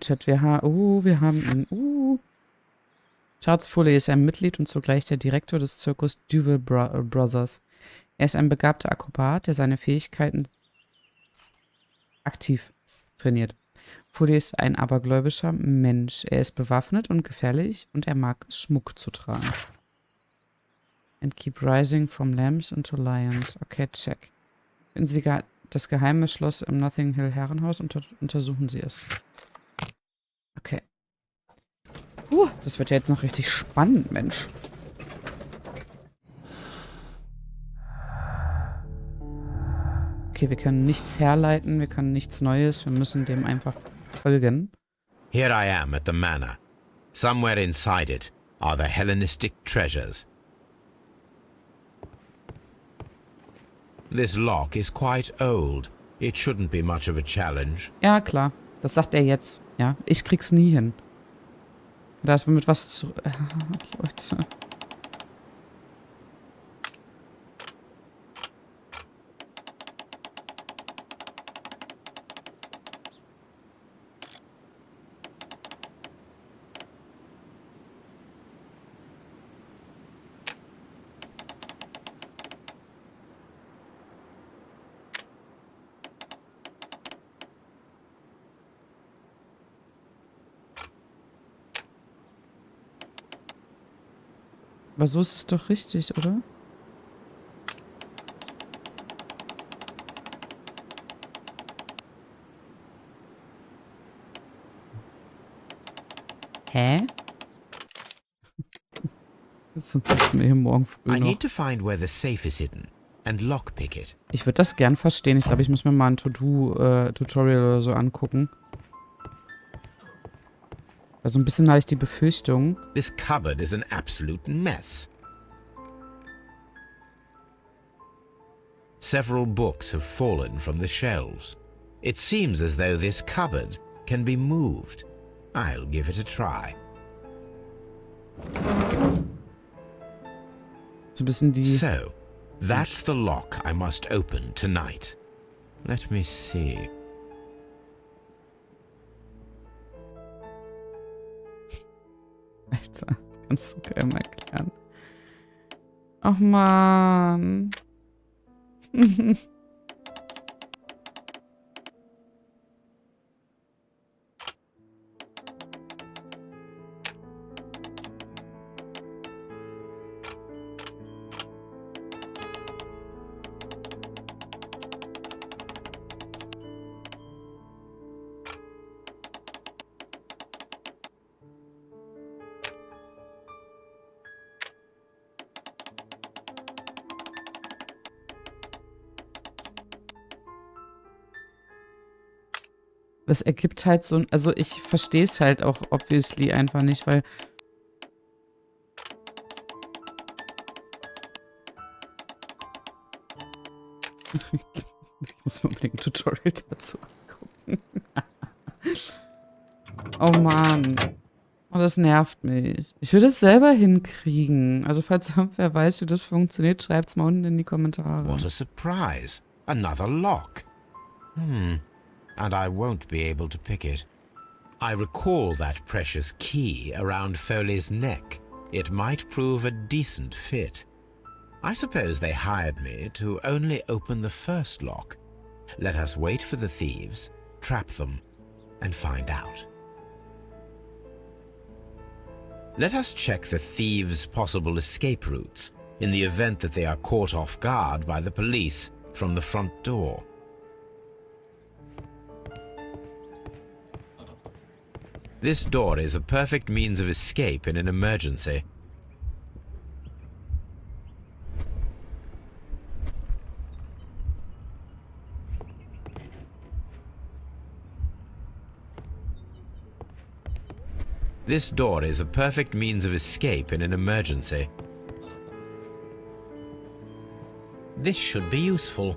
Chat, wir haben ihn. Charles Foley ist ein Mitglied und zugleich der Direktor des Zirkus Duval Brothers. Er ist ein begabter Akrobat, der seine Fähigkeiten aktiv trainiert. Foley ist ein abergläubischer Mensch. Er ist bewaffnet und gefährlich und er mag es, Schmuck zu tragen. And keep rising from lambs into lions. Okay, check. Finden Sie das geheime Schloss im Notting Hill Herrenhaus und untersuchen Sie es. Okay. Das wird ja jetzt noch richtig spannend, Mensch. Okay, wir können nichts herleiten, wir können nichts Neues, wir müssen dem einfach folgen. Here I am at the manor. Somewhere inside it are the Hellenistic treasures. This lock is quite old. It shouldn't be much of a challenge. Ja, klar. Das sagt er jetzt. Ja, ich krieg's nie hin. Da ist mit was zu... Leute. Aber so ist es doch richtig, oder? Hä? Das ist mir hier morgen früh noch. I need to find where the safe is hidden and lockpick it. Ich würde das gern verstehen. Ich glaube, ich muss mir mal ein To-Do-Tutorial oder so angucken. Also ein bisschen habe ich die Befürchtung. This cupboard is an absolute mess. Several books have fallen from the shelves. It seems as though this cupboard can be moved. I'll give it a try. So ein bisschen die... So, that's the lock I must open tonight. Let me see. Alter, kannst du keinem erklären. Ach man. Das ergibt halt so, also ich verstehe es halt auch obviously einfach nicht, weil ich muss mir unbedingt ein Tutorial dazu angucken. Oh Mann. Oh, das nervt mich. Ich will das selber hinkriegen. Also falls wer weiß, wie das funktioniert, schreibt's mal unten in die Kommentare. What a surprise. Another lock. And I won't be able to pick it. I recall that precious key around Foley's neck. It might prove a decent fit. I suppose they hired me to only open the first lock. Let us wait for the thieves, trap them, and find out. Let us check the thieves' possible escape routes in the event that they are caught off guard by the police from the front door. This door is a perfect means of escape in an emergency. This door is a perfect means of escape in an emergency. This should be useful.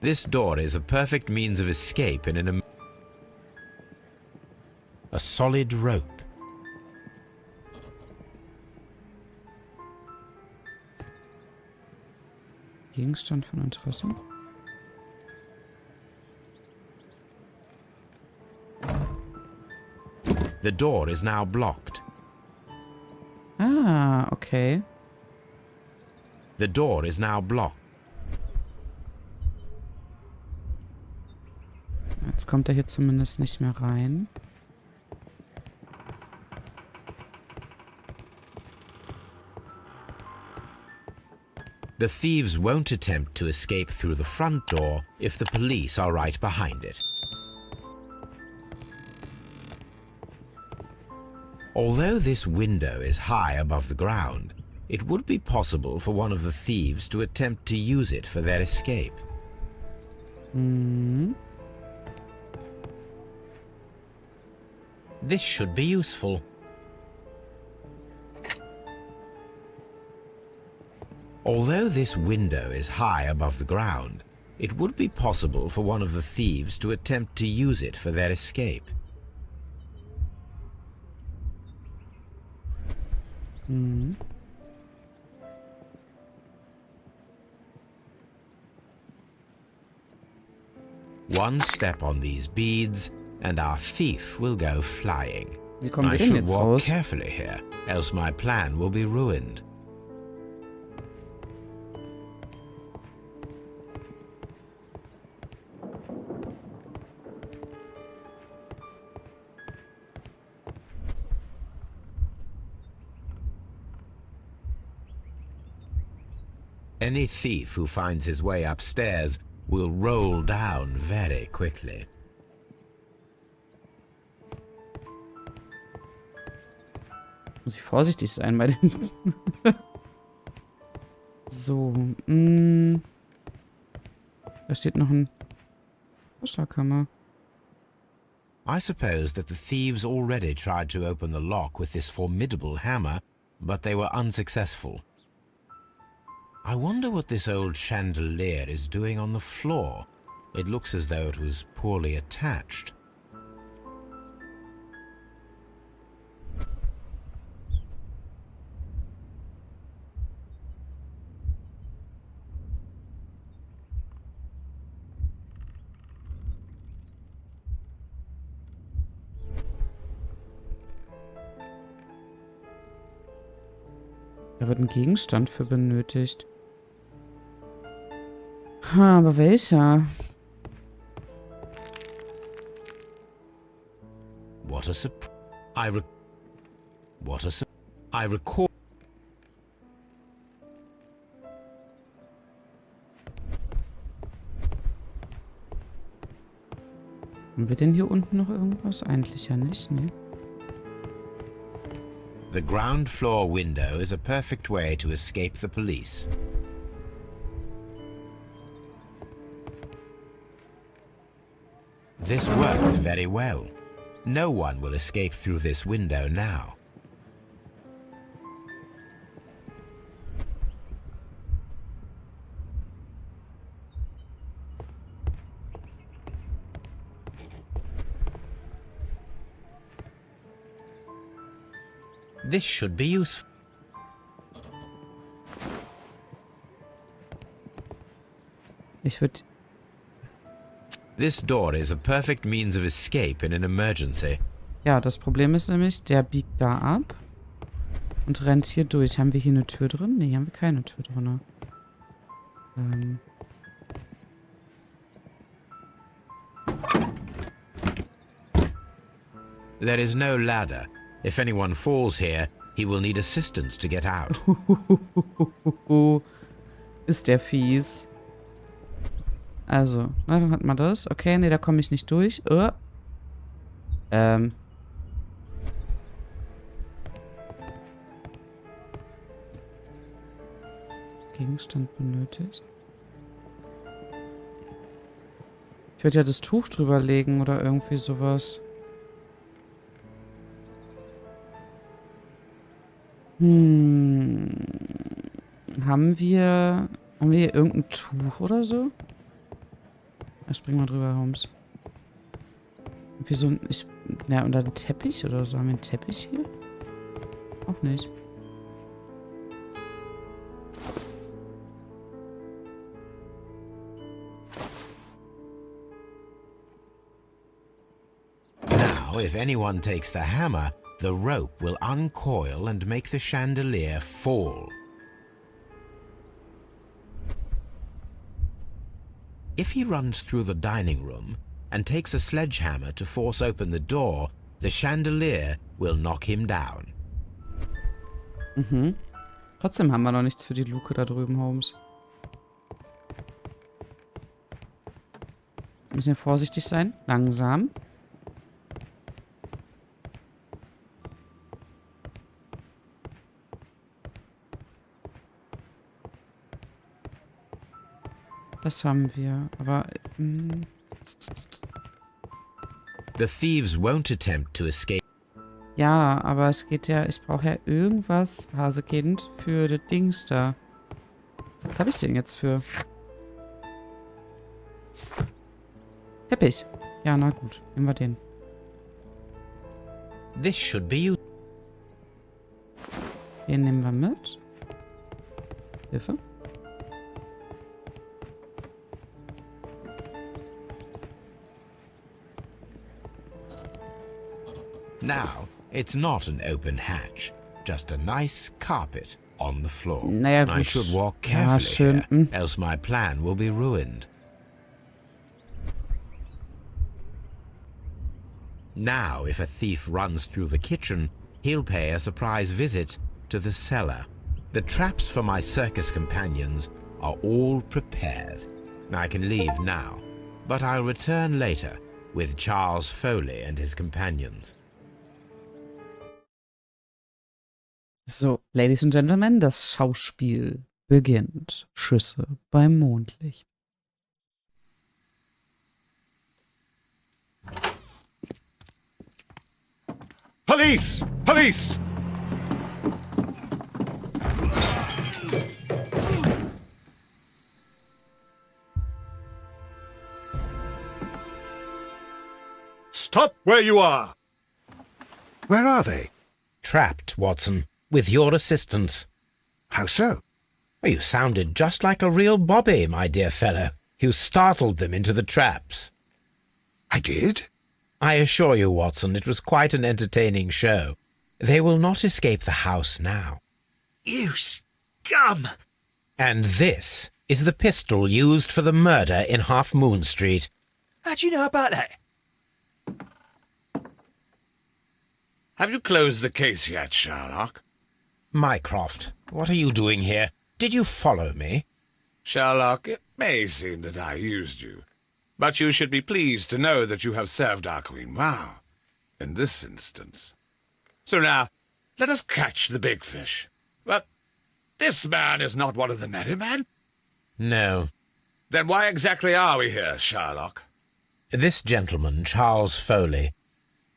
This door is a perfect means of escape in an a solid rope. Gegenstand von Interesse. The door is now blocked. Ah, okay. The door is now blocked. Jetzt kommt er hier zumindest nicht mehr rein. The thieves won't attempt to escape through the front door if the police are right behind it. Although this window is high above the ground, it would be possible for one of the thieves to attempt to use it for their escape. This should be useful. Although this window is high above the ground, it would be possible for one of the thieves to attempt to use it for their escape. One step on these beads, and our thief will go flying. Wie kommen I wir denn should jetzt walk raus? carefully here, else my plan will be ruined. Any thief who finds his way upstairs will roll down very quickly. Muss ich vorsichtig sein bei den... So, da steht noch ein Verstärkhammer. I suppose that the thieves already tried to open the lock with this formidable hammer, but they were unsuccessful. I wonder what this old chandelier is doing on the floor. It looks as though it was poorly attached. Da wird ein Gegenstand für benötigt. Aber welcher? What a surprise. I recall. Haben wir denn hier unten noch irgendwas? Eigentlich ja nicht, ne? The ground floor window is a perfect way to escape the police. This works very well. No one will escape through this window now. This should be useful. Ich würde... This door is a perfect means of escape in an emergency. Ja, das Problem ist nämlich, der biegt da ab und rennt hier durch. Haben wir hier eine Tür drin? Ne, hier haben wir keine Tür drin. There is no ladder. If anyone falls here, he will need assistance to get out. Ist der fies. Also, na, dann hat man das. Okay, ne, da komme ich nicht durch. Gegenstand benötigt. Ich würde ja das Tuch drüber legen oder irgendwie sowas. Haben wir hier irgendein Tuch oder so? Da springen wir drüber, Holmes. Wieso? Ja, unter den Teppich oder so? Haben wir einen Teppich hier? Auch nicht. Now, if anyone takes the hammer, the rope will uncoil and make the chandelier fall. If he runs through the dining room and takes a sledgehammer to force open the door, the chandelier will knock him down. Mhm. Trotzdem haben wir noch nichts für die Luke da drüben, Holmes. Wir müssen ja vorsichtig sein. Langsam. Das haben wir. Aber... The thieves won't attempt to escape. Ja, aber es geht ja... Ich brauche ja irgendwas, Hasekind, für das Dings da. Was habe ich denn jetzt für... Teppich. Ja, na gut. Nehmen wir den. This should be you. Den nehmen wir mit. Hilfe. Now, it's not an open hatch, just a nice carpet on the floor. Naja, gut. I should walk Ja, carefully schön. here, else my plan will be ruined. Now, if a thief runs through the kitchen, he'll pay a surprise visit to the cellar. The traps for my circus companions are all prepared. I can leave now, but I'll return later with Charles Foley and his companions. So, Ladies and Gentlemen, das Schauspiel beginnt. Schüsse beim Mondlicht. Police! Police! Stop where you are! Where are they? Trapped, Watson, with your assistance. How so? You sounded just like a real Bobby, my dear fellow. You startled them into the traps. I did? I assure you, Watson, it was quite an entertaining show. They will not escape the house now. You scum! And this is the pistol used for the murder in Half Moon Street. How'd you know about that? Have you closed the case yet, Sherlock? Mycroft, what are you doing here? Did you follow me? Sherlock, it may seem that I used you, but you should be pleased to know that you have served our queen well, in this instance. So now, let us catch the big fish. But this man is not one of the merry men? No. Then why exactly are we here, Sherlock? This gentleman, Charles Foley,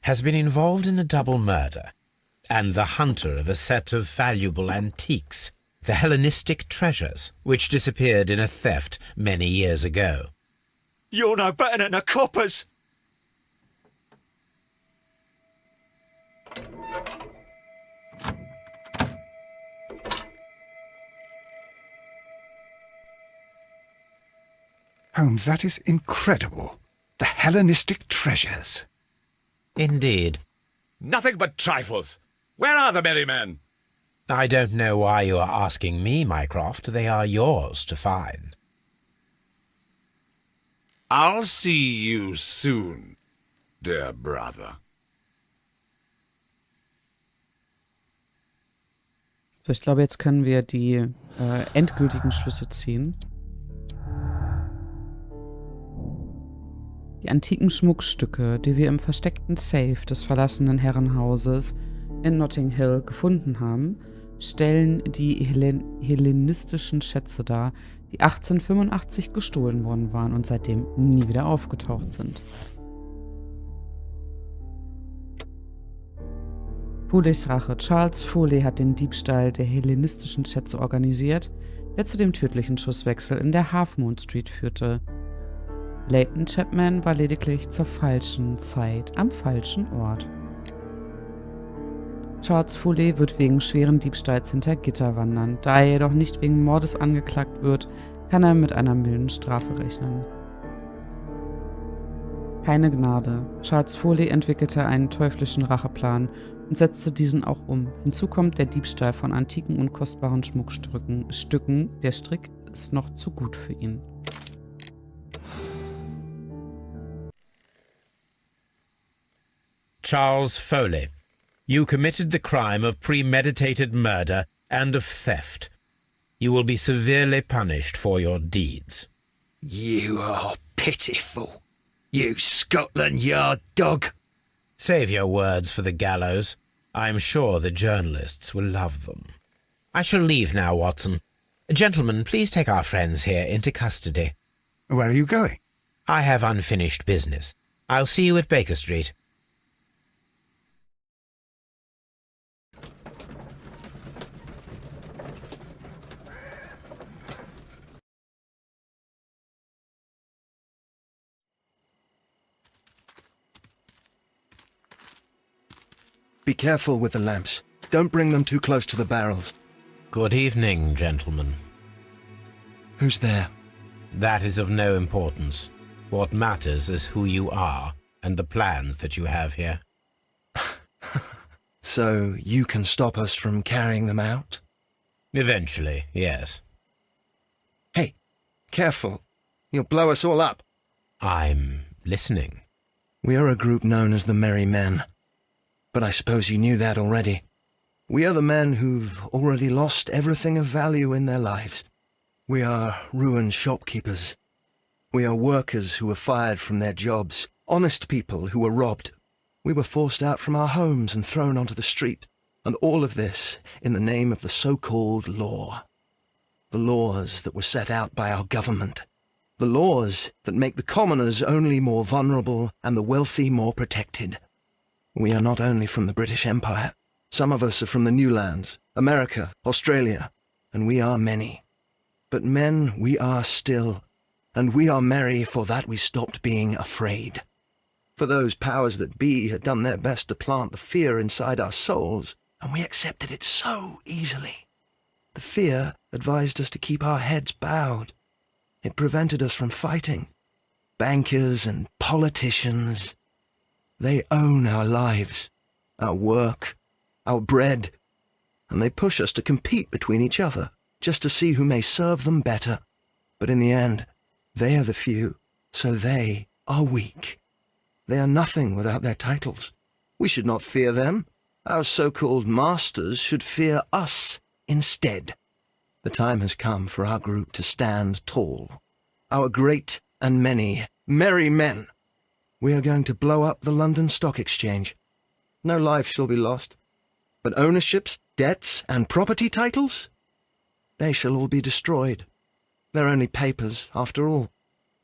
has been involved in a double murder, and the hunter of a set of valuable antiques, the Hellenistic treasures, which disappeared in a theft many years ago. You're no better than the coppers! Holmes, that is incredible. The Hellenistic treasures. Indeed. Nothing but trifles. Where are the merry men? I don't know why you are asking me, Mycroft. They are yours to find. I'll see you soon, dear brother. So, ich glaube, jetzt können wir die endgültigen Schlüsse ziehen. Die antiken Schmuckstücke, die wir im versteckten Safe des verlassenen Herrenhauses in Notting Hill gefunden haben, stellen die hellenistischen Schätze dar, die 1885 gestohlen worden waren und seitdem nie wieder aufgetaucht sind. Foleys Rache. Charles Foley hat den Diebstahl der hellenistischen Schätze organisiert, der zu dem tödlichen Schusswechsel in der Half Moon Street führte. Leighton Chapman war lediglich zur falschen Zeit am falschen Ort. Charles Foley wird wegen schweren Diebstahls hinter Gitter wandern. Da er jedoch nicht wegen Mordes angeklagt wird, kann er mit einer milden Strafe rechnen. Keine Gnade. Charles Foley entwickelte einen teuflischen Racheplan und setzte diesen auch um. Hinzu kommt der Diebstahl von antiken und kostbaren Schmuckstücken. Der Strick ist noch zu gut für ihn. Charles Foley, you committed the crime of premeditated murder and of theft. You will be severely punished for your deeds. You are pitiful, you Scotland Yard dog. Save your words for the gallows. I am sure the journalists will love them. I shall leave now, Watson. Gentlemen, please take our friends here into custody. Where are you going? I have unfinished business. I'll see you at Baker Street. Be careful with the lamps. Don't bring them too close to the barrels. Good evening, gentlemen. Who's there? That is of no importance. What matters is who you are and the plans that you have here. So you can stop us from carrying them out? Eventually, yes. Hey, careful. You'll blow us all up. I'm listening. We are a group known as the Merry Men. But I suppose you knew that already. We are the men who've already lost everything of value in their lives. We are ruined shopkeepers. We are workers who were fired from their jobs, honest people who were robbed. We were forced out from our homes and thrown onto the street, and all of this in the name of the so-called law. The laws that were set out by our government. The laws that make the commoners only more vulnerable and the wealthy more protected. We are not only from the British Empire. Some of us are from the New Lands, America, Australia, and we are many. But men we are still, and we are merry for that we stopped being afraid. For those powers that be had done their best to plant the fear inside our souls, and we accepted it so easily. The fear advised us to keep our heads bowed. It prevented us from fighting. Bankers and politicians, they own our lives, our work, our bread, and they push us to compete between each other, just to see who may serve them better. But in the end, they are the few, so they are weak. They are nothing without their titles. We should not fear them. Our so-called masters should fear us instead. The time has come for our group to stand tall. Our great and many merry men. We are going to blow up the London Stock Exchange. No life shall be lost. But ownerships, debts, and property titles? They shall all be destroyed. They're only papers, after all.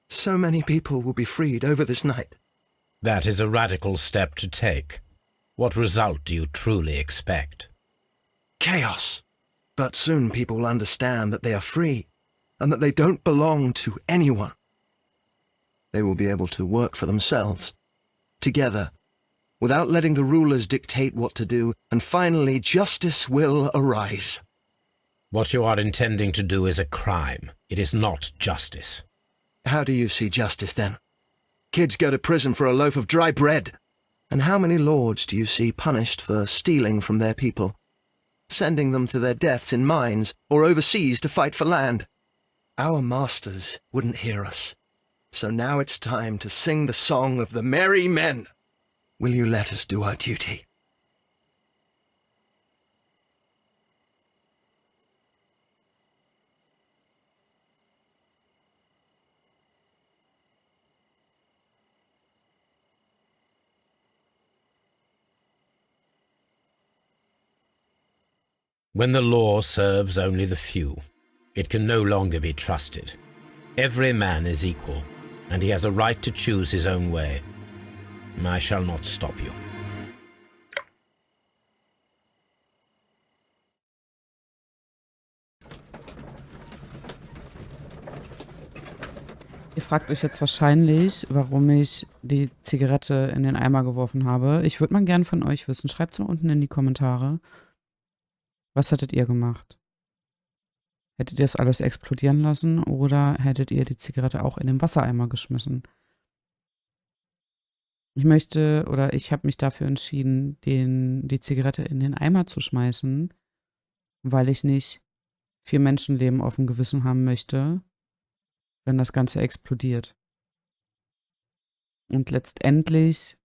So many people will be freed over this night. That is a radical step to take. What result do you truly expect? Chaos. But soon people will understand that they are free, and that they don't belong to anyone. They will be able to work for themselves, together, without letting the rulers dictate what to do, and finally justice will arise. What you are intending to do is a crime. It is not justice. How do you see justice, then? Kids go to prison for a loaf of dry bread. And how many lords do you see punished for stealing from their people, sending them to their deaths in mines or overseas to fight for land? Our masters wouldn't hear us. So now it's time to sing the song of the merry men. Will you let us do our duty? When the law serves only the few, it can no longer be trusted. Every man is equal, and he has a right to choose his own way. I shall not stop you. Ihr fragt euch jetzt wahrscheinlich, warum ich die Zigarette in den Eimer geworfen habe. Ich würde mal gern von euch wissen. Schreibt es mal unten in die Kommentare. Was hättet ihr gemacht? Hättet ihr es alles explodieren lassen oder hättet ihr die Zigarette auch in den Wassereimer geschmissen? Ich habe mich dafür entschieden, die Zigarette in den Eimer zu schmeißen, weil ich nicht 4 Menschenleben auf dem Gewissen haben möchte, wenn das Ganze explodiert. Und letztendlich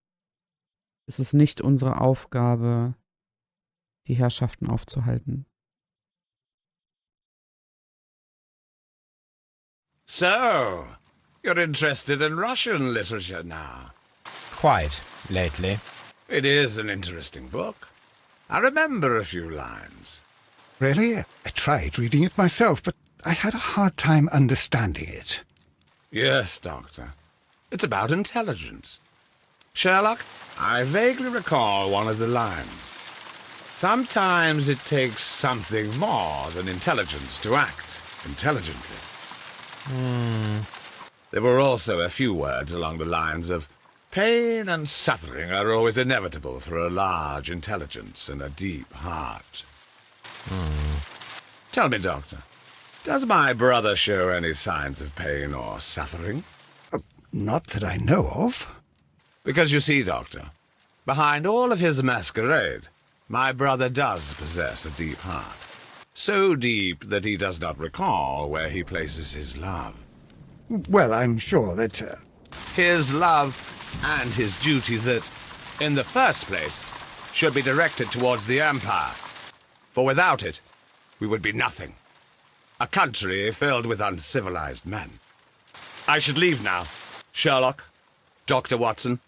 ist es nicht unsere Aufgabe, die Herrschaften aufzuhalten. So, you're interested in Russian literature now. Quite lately. It is an interesting book. I remember a few lines. Really? I tried reading it myself, but I had a hard time understanding it. Yes, Doctor. It's about intelligence. Sherlock, I vaguely recall one of the lines. Sometimes it takes something more than intelligence to act intelligently. There were also a few words along the lines of pain and suffering are always inevitable for a large intelligence and a deep heart. Tell me, Doctor, does my brother show any signs of pain or suffering? Not that I know of. Because you see, Doctor, behind all of his masquerade, my brother does possess a deep heart. So deep that he does not recall where he places his love. Well, I'm sure that... His love and his duty that, in the first place, should be directed towards the Empire. For without it, we would be nothing. A country filled with uncivilized men. I should leave now. Sherlock, Dr. Watson.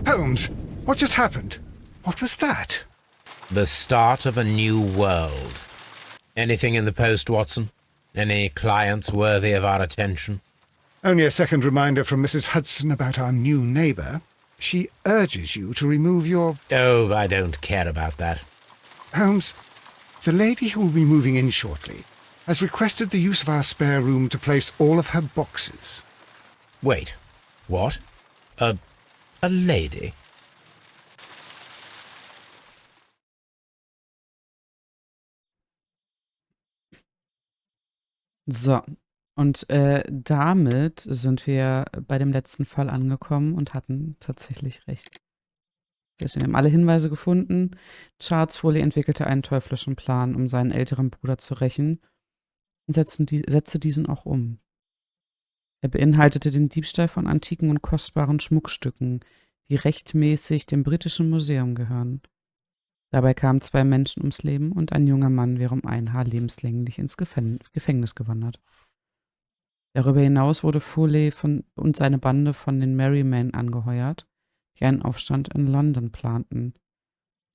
Holmes, what just happened? What was that? The start of a new world. Anything in the post, Watson? Any clients worthy of our attention? Only a second reminder from Mrs. Hudson about our new neighbour. She urges you to remove your... Oh, I don't care about that. Holmes, the lady who will be moving in shortly has requested the use of our spare room to place all of her boxes. Wait, what? A lady? So, und damit sind wir bei dem letzten Fall angekommen und hatten tatsächlich recht. Wir haben alle Hinweise gefunden. Charles Foley entwickelte einen teuflischen Plan, um seinen älteren Bruder zu rächen und setzte diesen auch um. Er beinhaltete den Diebstahl von antiken und kostbaren Schmuckstücken, die rechtmäßig dem britischen Museum gehören. Dabei kamen 2 Menschen ums Leben und ein junger Mann wäre um ein Haar lebenslänglich ins Gefängnis gewandert. Darüber hinaus wurde Foley und seine Bande von den Merrymen angeheuert, die einen Aufstand in London planten.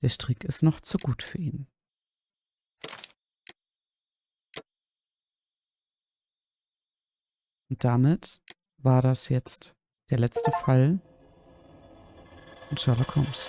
Der Strick ist noch zu gut für ihn. Und damit war das jetzt der letzte Fall von Sherlock Holmes.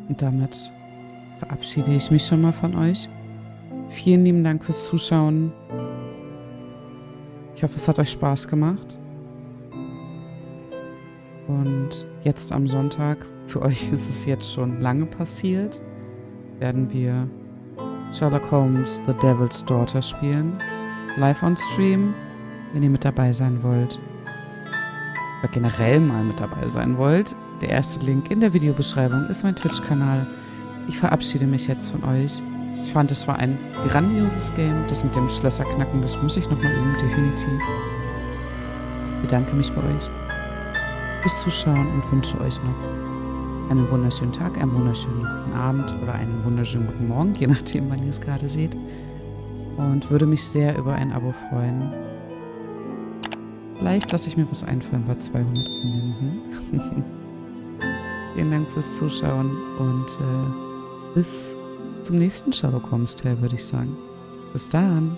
Und damit verabschiede ich mich schon mal von euch. Vielen lieben Dank fürs Zuschauen. Ich hoffe, es hat euch Spaß gemacht. Und jetzt am Sonntag, für euch ist es jetzt schon lange passiert, werden wir Sherlock Holmes The Devil's Daughter spielen. Live on Stream, wenn ihr mit dabei sein wollt. Oder generell mal mit dabei sein wollt. Der erste Link in der Videobeschreibung ist mein Twitch-Kanal. Ich verabschiede mich jetzt von euch. Ich fand, es war ein grandioses Game. Das mit dem Schlösserknacken, das muss ich nochmal üben, definitiv. Ich bedanke mich bei euch fürs Zuschauen und wünsche euch noch einen wunderschönen Tag, einen wunderschönen guten Abend oder einen wunderschönen guten Morgen, je nachdem, wann ihr es gerade seht. Und würde mich sehr über ein Abo freuen. Vielleicht lasse ich mir was einfallen bei 200 Abonnenten. Vielen Dank fürs Zuschauen und bis zum nächsten Sherlock Holmes Tale, würde ich sagen. Bis dann.